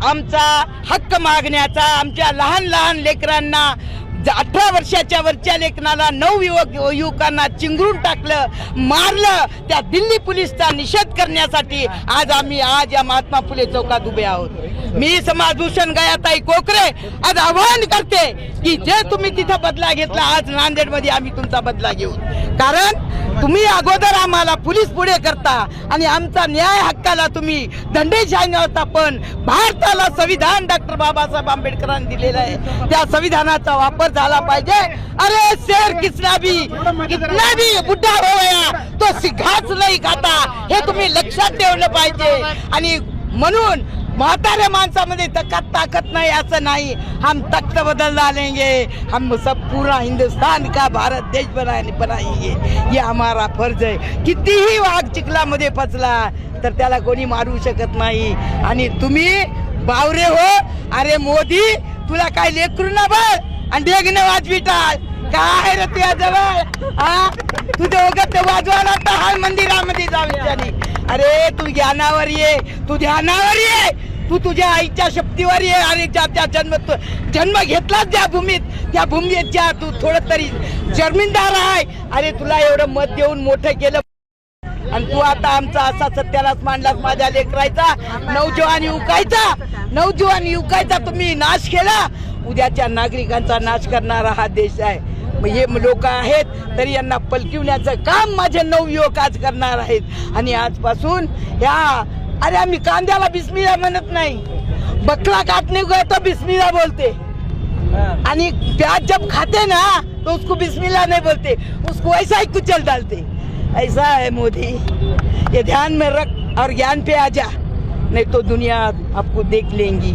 आमचा हक्क मागण्याचा, आमच्या लहान लहान लेकरांना 18 वर्षाच्या वरच्या लेकरांना 9 युवकांना चिंगरून टाकलं, मारलं, त्या दिल्ली पोलिसचा निषेध करण्यासाठी आज या महात्मा फुले चौकात उभे आहोत। मी समाजभूषण गयाताई कोकरे आज आवाहन करते की जे तुम्ही तिथं बदला घेतला, आज नांदेडमध्ये आम्ही तुमचा बदला घेऊ। कारण तुम्ही अगोदर आम्हाला पोलीस पुढे करता आणि आमचा न्याय हक्काला तुम्ही दंडेशाही नव्हता, पण भारताला संविधान डॉक्टर बाबासाहेब आंबेडकरांनी दिलेलं आहे, त्या संविधानाचा वापर झाला पाहिजे। अरे शेर कितना भी बुड्ढा हो गया तो घास नहीं खाता, हे तुम्ही लक्षात ठेवलं पाहिजे। आणि म्हणून म्हाताऱ्या माणसामध्ये ताकद नाही असं नाही, हम तख्त बदल डालेंगे, हम सब पूरा हिंदुस्तान का भारत देश बनाएंगे, ये हमारा फर्ज है। कितीही वाघ चिखलामध्ये फसला तर त्याला कोणी मारू शकत नाही। आणि तुम्ही बावरे हो, अरे मोदी तुला काय लेकरू ना बळ आणि डेगने वाजविटा काय रे तुझ्या जवळ, तुझे वगत वाजवायला तर हा मंदिरामध्ये जावी। अरे तू ज्ञानावर ये, तू ध्यानावर ये, तू तुझ्या आईच्या शक्तीवर ये। अरे त्या जन्म घेतलाच ज्या भूमीत, त्या भूमीच्या तू थोडं तरी जमीनदार आहे। अरे तुला एवढं मत देऊन मोठं केलं आणि तू आता आमचा असा सत्यानाश मांडलास, माझ्या लेकरायचा नवजवान युवकाचा तुम्ही नाश केला। उद्याच्या नागरिकांचा नाश करणारा हा देश आहे। हे लोक आहेत तरी यांना पलटवण्याचं काम माझे नवयुवक आज करणार आहेत। आणि आजपासून अरे आम्ही कांद्याला बिस्मिल्लाह म्हणत नाही, बकरा काटने गए तो बिस्मिल्लाह बोलते, आणि प्याज जब खाते ना तो उसको बिस्मिल्लाह नहीं बोलते, उसको ऐसा ही कुचल डालते। ऐसा है मोदी, ये ध्यान में रख और ज्ञान पे आ जा, नहीं तो दुनिया आपको देख लेंगी।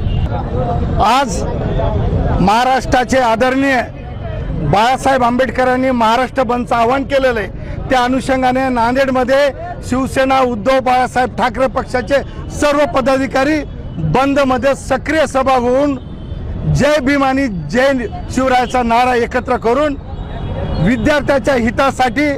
आज महाराष्ट्राचे आदरणीय बाळासाहेब आंबेडकरांनी महाराष्ट्र बंदचं आवाहन केलेलं आहे, त्या अनुषंगाने नांदेडमध्ये शिवसेना उद्धव बाळासाहेब ठाकरे पक्षाचे सर्व पदाधिकारी बंदमध्ये सक्रिय सहभाग होऊन जय भीम आणि जय शिवरायाचा नारा एकत्र करून विद्यार्थ्याच्या हितासाठी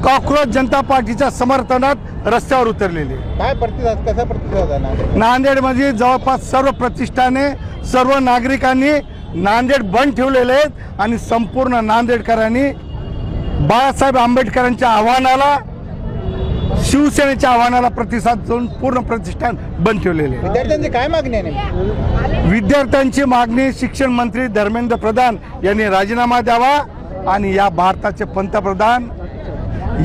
कॉक्रोच जनता पार्टीच्या समर्थनात रस्त्यावर उतरलेले। काय प्रतिसाद, कसा प्रतिसाद आहे? नांदेडमध्ये जवळपास सर्व प्रतिष्ठाने, सर्व नागरिकांनी नांदेड बंद ठेवलेले आहेत आणि संपूर्ण नांदेडकरांनी बाळासाहेब आंबेडकरांच्या आव्हानाला, शिवसेनेच्या आव्हानाला प्रतिसाद देऊन पूर्ण प्रतिष्ठान बंद ठेवलेले आहे। विद्यार्थ्यांची काय मागणी आहे? विद्यार्थ्यांची मागणी शिक्षण मंत्री धर्मेंद्र प्रधान यांनी राजीनामा द्यावा आणि या भारताचे पंतप्रधान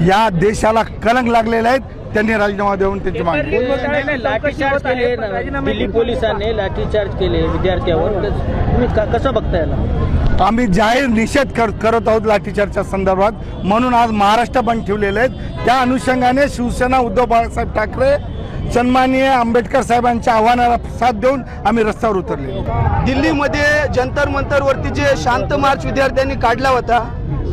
या देशाला कलंक लागलेले आहेत, त्यांनी राजीनामा देऊन त्यांची मागणी। लाठीचार्ज केले, दिल्ली पोलिसांनी लाठीचार्ज केले विद्यार्थ्यांवर, तुम्ही कसं बघता याला? आम्ही जाहीर निषेध करत आहोत लाठीचार्जच्या संदर्भात, म्हणून आज महाराष्ट्र बंद ठेवलेले आहेत। त्या अनुषंगाने शिवसेना उद्धव बाळासाहेब ठाकरे सन्माननीय आंबेडकर साहेबांच्या आव्हानाला साथ देऊन आम्ही रस्त्यावर उतरले। दिल्लीमध्ये जंतर मंतरवरती जे शांत मार्च विद्यार्थ्यांनी काढला होता,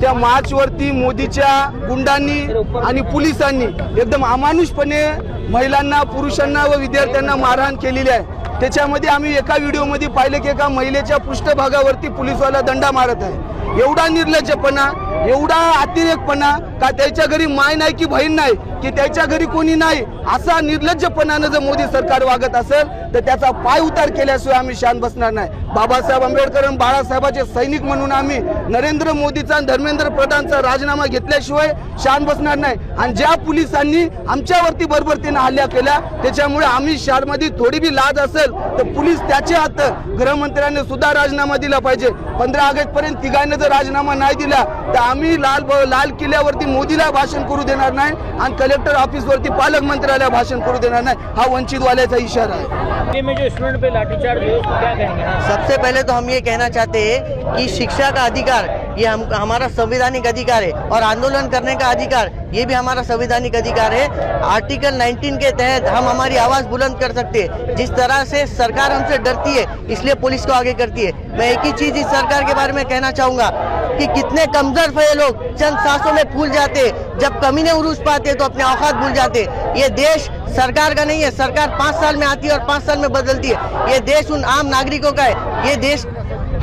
त्या मार्चवरती मोदीच्या गुंडांनी आणि पोलिसांनी एकदम अमानुषपणे महिलांना, पुरुषांना व विद्यार्थ्यांना मारहाण केलेली आहे। त्याच्यामध्ये आम्ही एका व्हिडिओमध्ये पाहिलं की एका महिलेच्या पृष्ठभागावरती पोलिसवाला दंडा मारत आहे। एवढा निर्लज्जपणा, एवढा अतिरेकपणा, का त्याच्या घरी माय नाही की बहीण नाही, की त्याच्या घरी कोणी नाही, असा निर्लज्जपणानं जर मोदी सरकार वागत असेल तर त्याचा पाय उतार केल्याशिवाय आम्ही शांत बसणार नाही। बाबासाहेब आंबेडकर आणि बाळासाहेबाचे सैनिक म्हणून आम्ही नरेंद्र मोदीचा आणि धर्मेंद्र प्रधानचा राजीनामा घेतल्याशिवाय शांत बसणार नाही। आणि ज्या पोलिसांनी आमच्यावरती बर्बरतेने हल्ला केला, त्याच्यामुळे आम्ही शाळेमध्ये थोडी बी लाज असेल तर पोलीस त्याचे हात, गृहमंत्र्यांनी सुद्धा राजीनामा दिला पाहिजे। 15 ऑगस्ट पर्यंत तिघांनी जर राजीनामा नाही दिला तर आम्ही लाल किल्ल्यावरती मोदीला भाषण करू देणार नाही आणि कलेक्टर ऑफिस वरती पालकमंत्र्याला भाषण करू देणार नहीं। हा वंचित वाल्याचा इशारा है। में जो स्टूडेंट पे लाठीचार्ज हुआ, तो क्या कहेंगे? सबसे पहले तो हम ये कहना चाहते हैं कि शिक्षा का अधिकार ये हमारा संवैधानिक अधिकार है, और आंदोलन करने का अधिकार ये भी हमारा संवैधानिक अधिकार है। आर्टिकल 19 के तहत हम हमारी आवाज़ बुलंद कर सकते हैं। जिस तरह से सरकार हमसे डरती है, इसलिए पुलिस को आगे करती है। मैं एक ही चीज़ इस सरकार के बारे में कहना चाहूँगा कि कितने कमजोर ये लोग चंद सांसों में फूल जाते, जब कमीने उरूज पाते तो अपने औकात भूल जाते। ये देश सरकार का नहीं है, सरकार 5 साल में आती है और 5 साल में बदलती है। ये देश उन आम नागरिकों का है, ये देश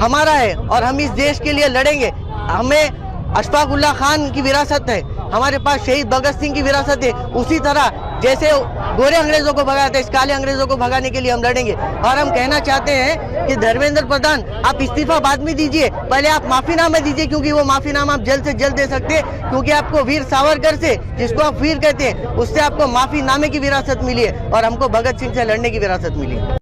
हमारा है और हम इस देश के लिए लड़ेंगे। हमें अशफाक उल्लाह खान की विरासत है, हमारे पास शहीद भगत सिंह की विरासत है, उसी तरह जैसे गोरे अंग्रेजों को भगाते इस काले अंग्रेजों को भगाने के लिए हम लड़ेंगे। और हम कहना चाहते हैं कि धर्मेंद्र प्रधान आप इस्तीफा बाद में दीजिए, पहले आप माफीनामा दीजिए, क्योंकि वो माफीनामा आप जल्द से जल्द दे सकते हैं, क्योंकि आपको वीर सावरकर से, जिसको आप वीर कहते हैं, उससे आपको माफीनामे की विरासत मिली है और हमको भगत सिंह से लड़ने की विरासत मिली है।